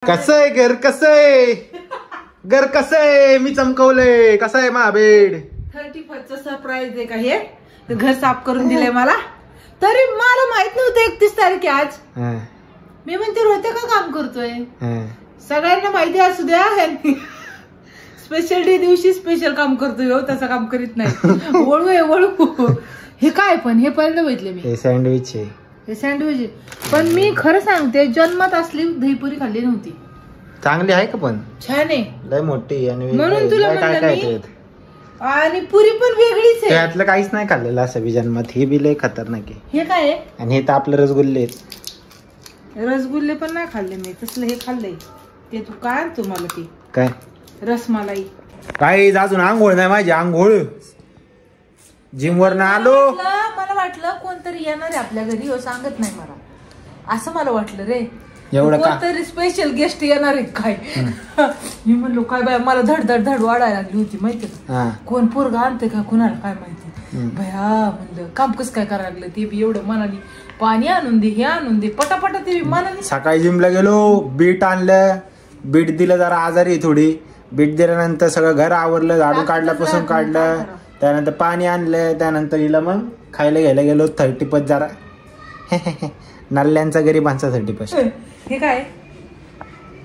कसं आहे घर, कसं आहे घर, कसं आहे मी चमकवलंय, कसं आहे मा बेड 31st सरप्राईज आहे का हे घर साफ करून दिलंय मला. तरी मला माहित नव्हतं 31 तारीख आहे आज. मी म्हणते रोहित का काम करतोय, सगळ्यांना माहिती असू द्या स्पेशल डे दिवशी स्पेशल काम करतोय. हो तसं काम करीत नाही. वळू आहे वळू. हे काय पण हे पहिलं बघितलं मी. हे सँडविच आहे, हे सँडविच. पण मी खरं सांगते जन्मात असली दहीपुरी खाल्ली नव्हती. चांगली आहे का पण छान आहे, लय मोठी आणि म्हणून तुला म्हणलं मी. आणि पुरी पण वेगळीच आहे. त्यातलं काहीच नाही खाल्लेलं असं बी जन्मात. हे बी लय खतरनाक आहे. हे काय आहे? आणि हे तर आपलं रसगुल्ले. रसगुल्ले पण नाही खाल्ले मी, तसलं हे खाल्लंय. ते तू काय आणतो मला ते काय रसमलाई. काही अजून आंघोळ नाही माझी. आंघोळ जिम वर ना आलो. मला वाटलं कोणतरी येणार आहे आपल्या घरी. हो सांगत नाही मला, असं मला वाटलं रे. एवढं कोणतरी स्पेशल गेस्ट येणार आहेत काय. मी म्हणलो काय बाय, मला धड धड धड वाढायला लागली होती माहिती का. कोण पोरगा आणते का कुणाला काय माहिती भया. म्हणलं काम कसं काय करायला लागलं ते बी एवढं मनाने. पाणी आणून दे, हे आणून दे, पटापटा ते मनाने. सकाळी जिमला गेलो, बीट आणलं, बीट दिलं, जरा आजारी थोडी. बीट दिल्यानंतर सगळं घर आवरलं, झाडून काढलं, पुसून काढलं. त्यानंतर पाणी आणलं. त्यानंतर हिला मग खायला घ्यायला गेलो. 30 जरा नल्ल्यांचा गरीबांचा 30. हे काय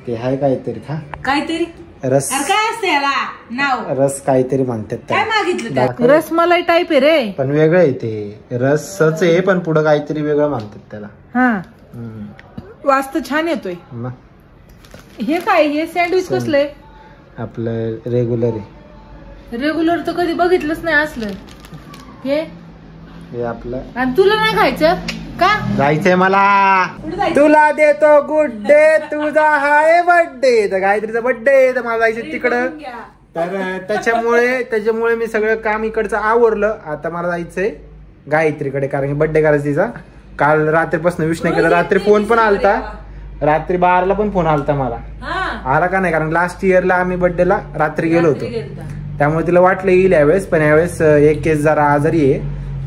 ते आहे काहीतरी खा, काहीतरी रस. काय असते याला नाव, रस काहीतरी म्हणतात. काय मागितलं. रसमलाई टाईप आहे रे, पण वेगळं आहे ते. रसच आहे पण पुढं काहीतरी वेगळं म्हणतात त्याला. हा वास्त छान येतोय. हे काय, हे सँडविच कसलंय? आपलं रेग्युलर आहे. रेग्युलर तर कधी बघितलंच नाही असलं. हे आपलं. आणि तुला नाही खायचं का? जायचंय मला. तुला देतो गुड डे, तुझा हाय बर्थडे. तर गायत्रीचा बर्थडे, तर मला जायचं तिकडं. तर त्याच्यामुळे मी सगळं काम इकडचं आवरलं. आता मला जायचंय गायत्रीकडे, कारण की बर्थडे करायचं तिचा. काल रात्रीपासून विष नाही केला. रात्री फोन पण आलता, रात्री 12ला पण फोन आलता मला. आला का नाही, कारण लास्ट इयरला आम्ही बर्थडेला रात्री गेलो होतो. त्यामुळे तिला वाटलं येईल यावेळेस. पण यावेळेस एक केस जरा आजारी आहे,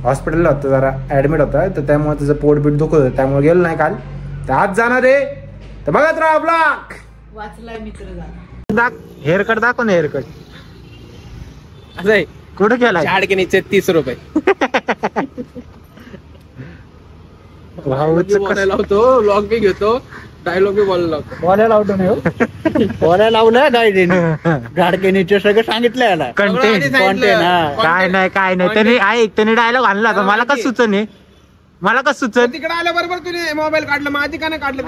हॉस्पिटलला होता, जरा ऍडमिट होता. तर त्यामुळे तुझं पोट बीट दुखत होतं, त्यामुळे गेलो नाही काल. तर आज जाणार आहे. तर बघत राहा ब्लॉग. वाचलाय मित्र. हेअरकट दाखव ना. हेअरकट असं आहे. कुठे केला? झाड के नीचे 30 रुपये. लावतो, लॉग बी घेतो, डायलॉग बी बोलायला लावतो. बोलायला लावतो नाही, बोलायला लावलं गाडके नीचे सगळं सांगितलं याला. कंटेंट काय नाही. त्यांनी डायलॉग आणला होता. मला कसं सुचन, मला कसं सुचन. तिकडे आल्याबरोबर तुझे मोबाईल काढलं, मग आधी का नाही काढलं?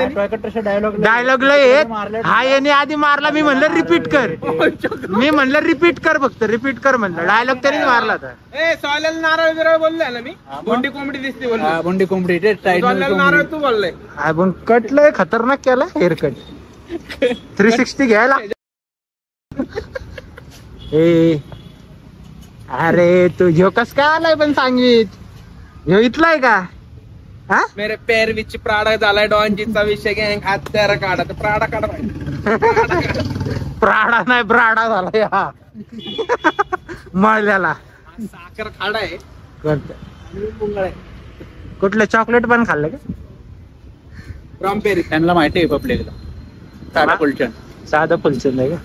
डायलॉगला येत हा याने आधी मारला. मी म्हणलं रिपीट कर, रिपीट कर, फक्त रिपीट कर म्हणलं. डायलॉग त्याने मारला होता. सोल्याला नारळ बिरळ बोललोय ना मी. बोंडी कोंबडी दिसते बोललो. बोंडी कोंबडी नारळ तू बोललोय. पण कटलंय खतरनाक केला हेअरकट. 360 घ्यायला. अरे तू ह्यो कस काय आलाय पण सांगित. ह्यो इथलाय का? मेरे पैर विच प्राडा झालाय. डॉनजीचा विषय गँग हात त्याला काढा. तर प्राडा काढा. प्राडा नाही ब्राडा झाला मळल्याला. साखर खाडा आहे. कुठलं चॉकलेट पण खाल्लं का? रॉम्पेरी. त्यांना माहिती आहे पब्लिकला. साधा फुलचंद. साधा फुलचंद आहे का?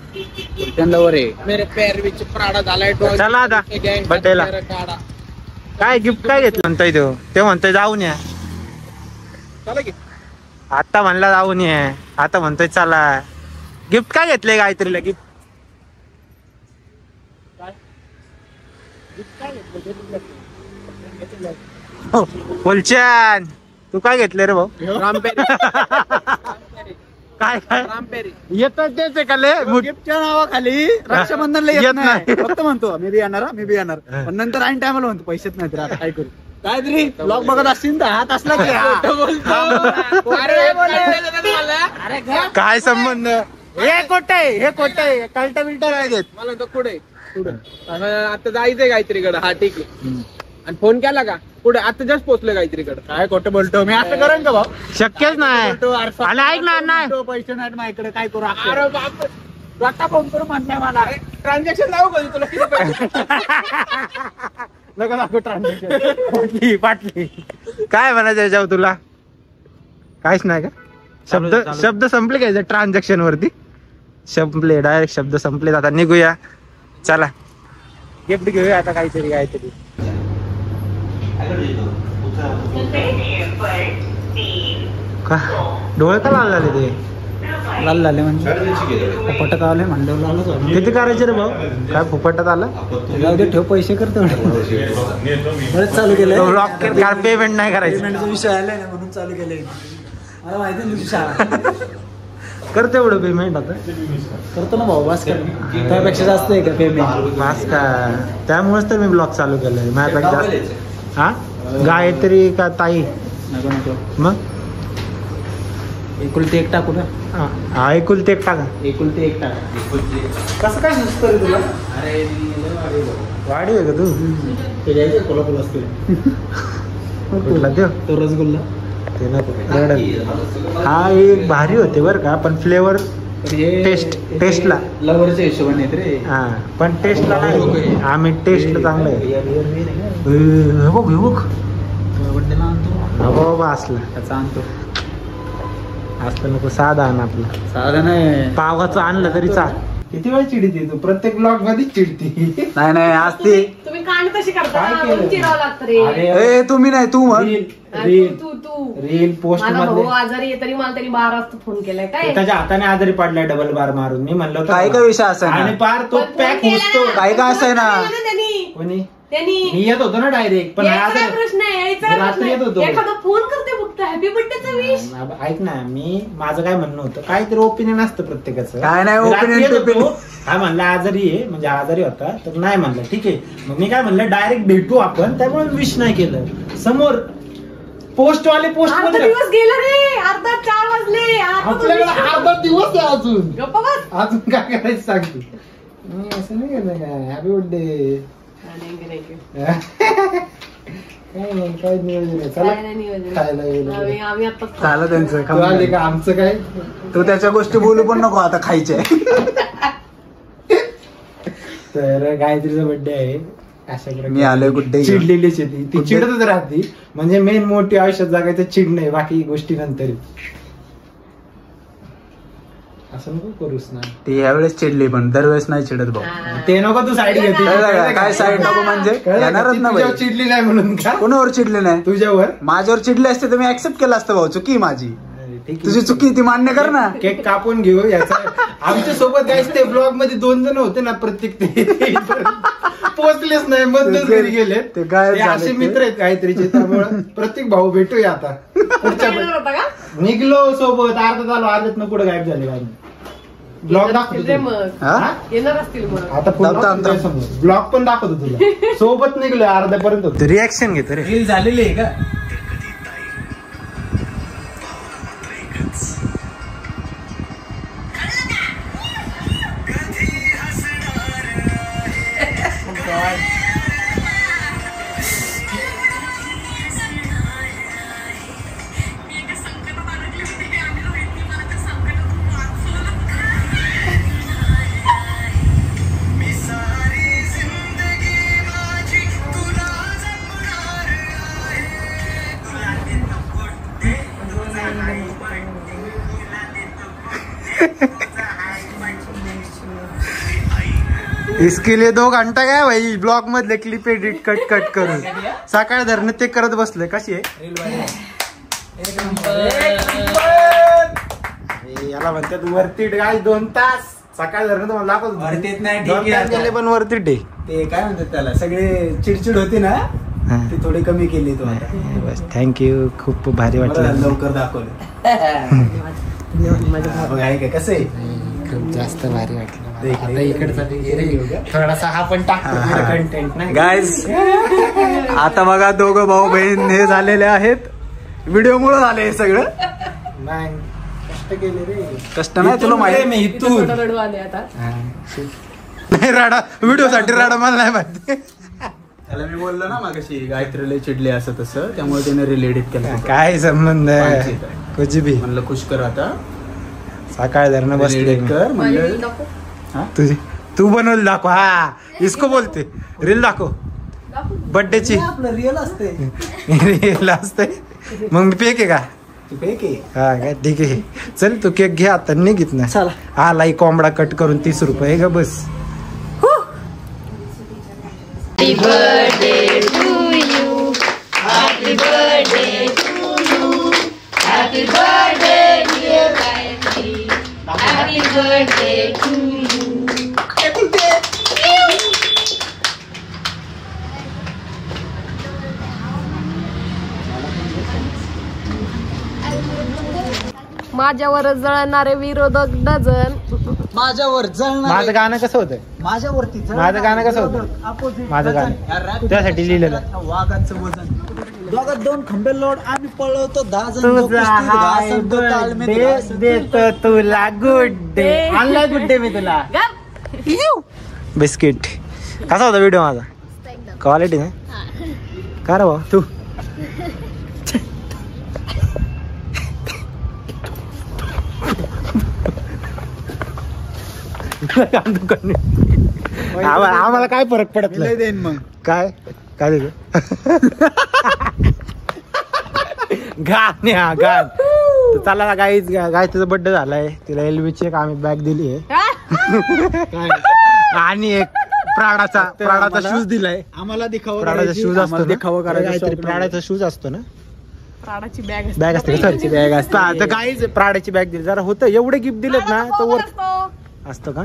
फुलचंद वर आहे. मेरे पैर विच प्राडा झालाय. चला आता बड्डेला. काय गिफ्ट काय घेतलं म्हणताय ते म्हणतोय जाऊन या. चला की. आता म्हणला जाऊन या, आता म्हणतोय चला. गिफ्ट काय घेतलंय गायत्रीला? गिफ्ट फुलचंद तू काय घेतलंय रे भाऊ? रॉम्पेरी. काय रॉम्पेरी येत तेच का? गिफ्टच्या नावाखाली रक्षाबंधनला येत नाही. फक्त म्हणतो मी बी येणार. पण नंतर ऐन टायमाला म्हणतो पैसेच नाही. तर आता काय करू? काहीतरी ब्लॉग बघत असतील तर हात असला काय संबंध? हे कोटे कल्टा बिल्टा नाही घेत. मला तो कुठे आता जायचंय गायत्रीकडे. हा ठीक आहे. आणि फोन केला का? कुठे? आता जस्ट पोहोचलोय गायत्रीकडे. काय खोटं बोलतो मी? असं करेन का भाऊ? शक्यच नाही. आणि ऐक ना, पैसे नाहीत माझ्याकडे, काय करू? अरे बाप, आता फोन करू म्हणताय मला. ट्रान्झॅक्शन लावू का तुला? किती पैसे? नका दाखव ट्रान्झॅक्शन. पाटली काय म्हणायचं याच्यावर तुला? काहीच नाही का? शब्द संपले काय ट्रान्झॅक्शन वरती संपले डायरेक्ट शब्द संपले. आता निघूया चला गिफ्ट घेऊया आता काहीतरी का डोळे का लाल झाले ते लाल झाले म्हणजे फुफटात आले म्हणलं किती करायचे रे भाऊ काय फुफटात आलं जाऊ दे ठेव पैसे करतो बरेच चालू केलं पेमेंट नाही करायचं पेमेंटचा विषय आलाय ना म्हणून चालू केलंय मला माहिती नाही तुझी शाळा करते एवढं पेमेंट आता करतो ना भाऊ वास कर त्यापेक्षा जास्त आहे का पेमेंट मास का त्यामुळेच तर मी ब्लॉग चालू केलाय माझ्यापेक्षा जास्त. हा गायत्री का ताई नको नको मग एकुलते एक टाकू ना हा एकुलते एक टाका एकुलते एक टाका कसं काय सुचतं रे तुला अरे वाढी आहे का तू ते द्यायचं कोल्हापूर असतो कुठला देव तो रसगुल्ला ते नको हा एक भारी होते बरं का पण फ्लेवर टेस्टला लवरच्या हिशोबाने येत रे हा पण टेस्टला नाही आम्ही टेस्टला चांगलं आहे बघ बड्डेला आणतो बाबा असला त्याचा आणतो असलं नको साधा आण आपलं साधा नाही पावाचं आणलं तरी चाल किती वेळ चिडते तू प्रत्येक ब्लॉग मध्ये चिडते नाही आज ते तुम्ही कांड कशी करता काय केलं? म्हणून चिडावं लागतं रे. ए तुम्ही नाही तू म्हण रील पोस्ट माझा भाऊ मध्ये आजारी आहे तरी मला त्यांनी 12 वाजता फोन केलाय काय त्याच्या हाताने आजारी पडलाय डबल बार मारून मी म्हणलं होतं काय काय विषय असा आणि पार तो पण पॅक फोन होतो केला काय काय असं आहे ना कोणी त्यांनी मी येत होतो ना डायरेक्ट पण यायचा काय आजारी प्रश्न आहे यायचा काय रात्री येत प्रश्न होतो. आहे? एखादा फोन करते फक्त हॅपी बर्थडेचा विश ऐक ना मी माझं काय म्हणणं होतं काहीतरी ओपिनियन असतं प्रत्येकाचं काय नाही मी रात्री opinion येत होतो. opinion. काय म्हणलं आजारी आहे म्हणजे आजारी होता तर नाही म्हणलं ठीक आहे मग मी काय म्हणलं डायरेक्ट भेटू आपण त्यामुळे विश नाही केलं समोर पोस्ट वाले पोस्ट अर्धा मध्ये दिवस गेला रे अर्धा 4 वाजले आता तो आपल्याकडे wish अर्धा दिवस आहे अजून गप्पा बस. अजून काय करायचं सांगते मी असं नाही केलं काय हॅपी बर्थडे काय नियोजन आहे चला काय नाही नियोजन. खायला गेलो. आम्ही आता झालं त्यांचं तू आली का आमचं काय तू त्याच्या गोष्टी बोलू पण नको आता खायचे तर गायत्रीचा बर्थडे आहे अशा मी प्रकारे आलोय गुड्डे घेऊन. चिडलेलीच आहे ती चिडतच राहते म्हणजे मेन मोठी आयुष्यात जगायचं चिड नाही बाकी गोष्टी नंतर असं नको करूस ना ती यावेळेस चिडली पण दरवेळेस नाही चिडत भाऊ ते नको तू साईड घेते काय साईड नको म्हणजे येणारच ना तुझ्यावर बाई. चिडली नाही म्हणून का कोणावर चिडले नाही तुझ्यावर माझ्यावर चिडले असते तर मी ऍक्सेप्ट केलं असतं भाऊ चुकी माझी ठीक आहे. तुझी चुकी ती मान्य कर ना केक कापून घेऊ याचा आमच्या सोबत गायस ते ब्लॉग मध्ये 2 जण होते ना प्रत्येक ते पोहोचलेच नाही मधून घरी गेले ते गायब ते झाले असे ते. मित्र आहेत काहीतरीचे त्यामुळे प्रत्येक भाऊ भेटूया आता पुढच्या येणार होता का निघलो सोबत अर्धा झालो अर्ध्यात पुढे गायब झाले काय ब्लॉग दाखवतो येणार असतील रे तुला. मग हा? येणार असतील मग आता ब्लॉग पण दाखवतो तुला सोबत निघलो अर्ध्यापर्यंत रिॲक्शन घेतो रे रील झालेली आहे का इसके लिए 2 घंटा काय भाई ब्लॉग मधले क्लिप एडिट कट करून सकाळ धरणं ते करत बसले कशी आहे याला म्हणतात वरती गाय 2 तास सकाळ धरणं तुम्हाला दाखवतो वरतीत नाही, ठीक 2 आहे तास आता. गेले पण वरती डे ते काय म्हणतात त्याला सगळे चिडचिड होती ना ती थोडी कमी केली तो आता बस थँक्यू खूप भारी बरं, वाटलं लवकर दाखवलं बघ, आहे का कसं आहे खूप जास्त भारी वाटलं देख, आता देख, इकडचा देख, घे रे. देख. थोडासा हा पण टाकतो हा. कंटेंट नाही गाईज आता बघा दोघं भाऊ बहीण हे झालेले आहेत व्हिडिओ मुळे झाले हे सगळं नाही कष्ट केले रे कष्ट नाही तुला माहिती मी इथून रडू आले आता नाही राडा व्हिडिओ साठी राडा मला नाही माहिती त्याला मी बोललो ना मागाशी गायत्रीला चिडले असं तसं त्यामुळे त्याने रिलेटेड केलं काय संबंध आहे? कुछ भी म्हणलं खुश कर आता सकाळ धरणं बसले Relate कर म्हणलं रील दाखव. हा? तुझी तू बनवली दाखव हा इसको बोलते रील दाखव बर्थडेची आपलं रिअल असते रील असते मग मी पेक आहे का तू केक आहे. हा काय ठीक आहे. चल तू केक घे आता निघित ना. चला. हा लाई कोंबडा कट करून 30 रुपये ग बस. माझ्यावर जळणारे विरोधक डझन. माझ्यावर जळणार. माझं गाणं कसं होतं? माझ्यावरती माझं गाणं कसं होतं? माझं गाणं त्यासाठी लिहिलेलं. वाघाचं वजन. दोघात 2 खंबे लोड आम्ही पळवतो 10 जण. देतो तुला गुड डे. आणलाय गुड डे मी तुला. बिस्किट. कसा होता व्हिडिओ माझा? क्वालिटी ना का रे भाऊ तू? आम्हाला काय फरक पडत नाही. देईन मग काय काय देतो गाण. हा गाण. तर चला गाईच गाय तिचा बर्थडे झालाय. तिला एलवीची एक आम्ही बॅग दिली आहे आणि एक प्राडाचा शूज दिलाय. आम्हाला दिखावा प्राडाचा शूज असतो. दिखावा करायचा. प्राडाचा शूज असतो ना. प्राडाची बॅग असते सरची बॅग असते. तर गाईच प्राडाची बॅग दिली. जरा होतं एवढे गिफ्ट दिलेत ना तर वर असतं का.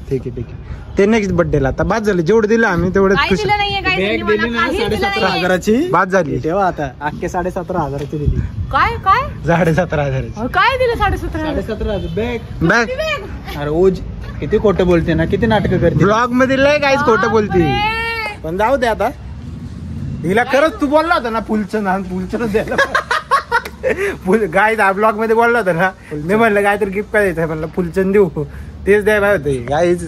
ठीक आहे ठीक आहे. ते नेक्स्ट बर्थडेला आता बाद झाले. जेवढं दिलं आम्ही तेवढं खुश. बॅग दिली ना 17,500ची. बाद झाली. तेव्हा आता अख्खे 17,500ची दिली. काय काय 17,500. काय दिलं 17,500? 17,500 बॅग. बॅग अरे ओज किती खोटं बोलते ना. किती नाटकं करते. ब्लॉग मध्ये लय गाईच खोटं बोलती. पण जाऊ दे आता. हिला खरंच तू बोलला होता ना फुलचं ना. फुलचं द्यायला गाय ब्लॉग मध्ये बोलला होता ना. मी म्हणलं काय तर गिफ्ट काय द्यायचं म्हणलं फुलचंद देऊ. तेच द्यायला होते गाईच.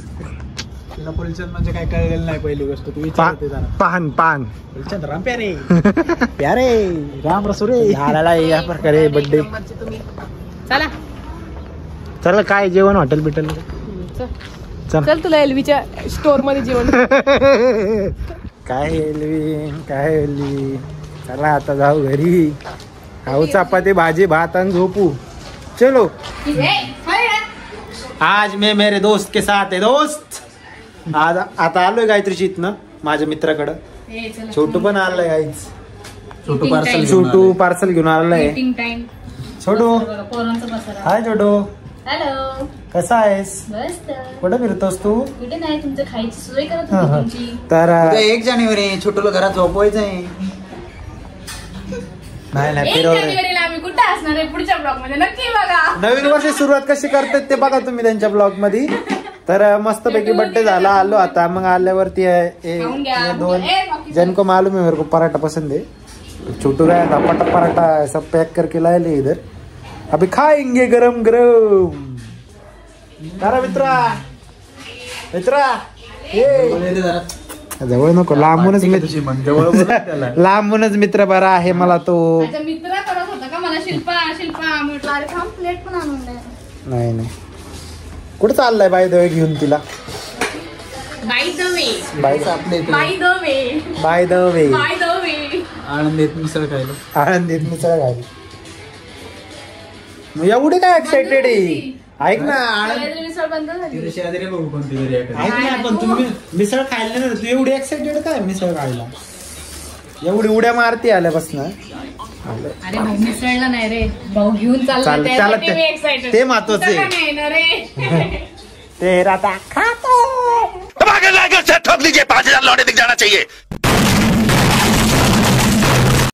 तुला फुलचंद म्हणजे काय कळलेलं नाही. पहिली गोष्ट तू विचारते जरा. पान फुलचंद राम प्यारे. प्यारे राम रसुरे. झाला या प्रकारे बर्थडे. चला चला काय जेवण हॉटेल बिटेल. चल तुला एलवीच्या स्टोर मध्ये जेवण. काय चला आता जाऊ घरी. खाऊ चपाती भाजी भात आणि झोपू. चलो. आज मैं मेरे दोस्त के साथ है दोस्त. आज आता आलोय गायत्रीची इथनं माझ्या मित्राकडं. छोटू पण आलाय गाईच. छोटू पार्सल घेऊन आलाय. छोटू हाय छोटू. हॅलो कसा आहेस? मस्त. कुठं फिरतोस तू? कुठे नाही तुमचं खायची सोय करत होती तुमची. तर 1 जानेवारी छोटूला घरात झोपवायचंय. नाही 1 जानेवारीला आम्ही कुठे असणार आहे पुढच्या ब्लॉग मध्ये नक्की बघा. नवीन वर्ष सुरुवात कशी करतात ते बघा तुम्ही त्यांच्या ब्लॉग मध्ये. तर मस्त पैकी बर्थडे झाला. आलो आता. मग आल्यावरती 2 जन को मालूम है मेरे को पराठा पसंद है. छोटू गया था पराठा सब पैक करके लाए ले इधर. अभी खाएंगे गरम गरम. मित्रा जवळ नको लांबूनच लांबूनच मित्र बरा आहे मला तो. मित्र करत होता का मला शिल्पा म्हटलं अरे थांब प्लेट पण आणून नाही कुठं चाललाय बाय द वे घेऊन तिला. बाय द वे आनंदीत मिसळ खायला. एवढी काय एक्साइटेड आहे. ऐक ना मिसळ बंद झाली. शेजारी बघू कोणती तरी ऐक ना पण तुम्ही मिसळ खायला नाही. तू एवढी एक्साइटेड काय मिसळ खायला? एवढी उड्या मारती आल्यापासून. अरे भाऊ मिसळला नाही रे भाऊ घेऊन चालला. ते महत्वाचं आहे. तेरा ठोक लीजिए 5,000 लौटे दिख जाना चाहिए.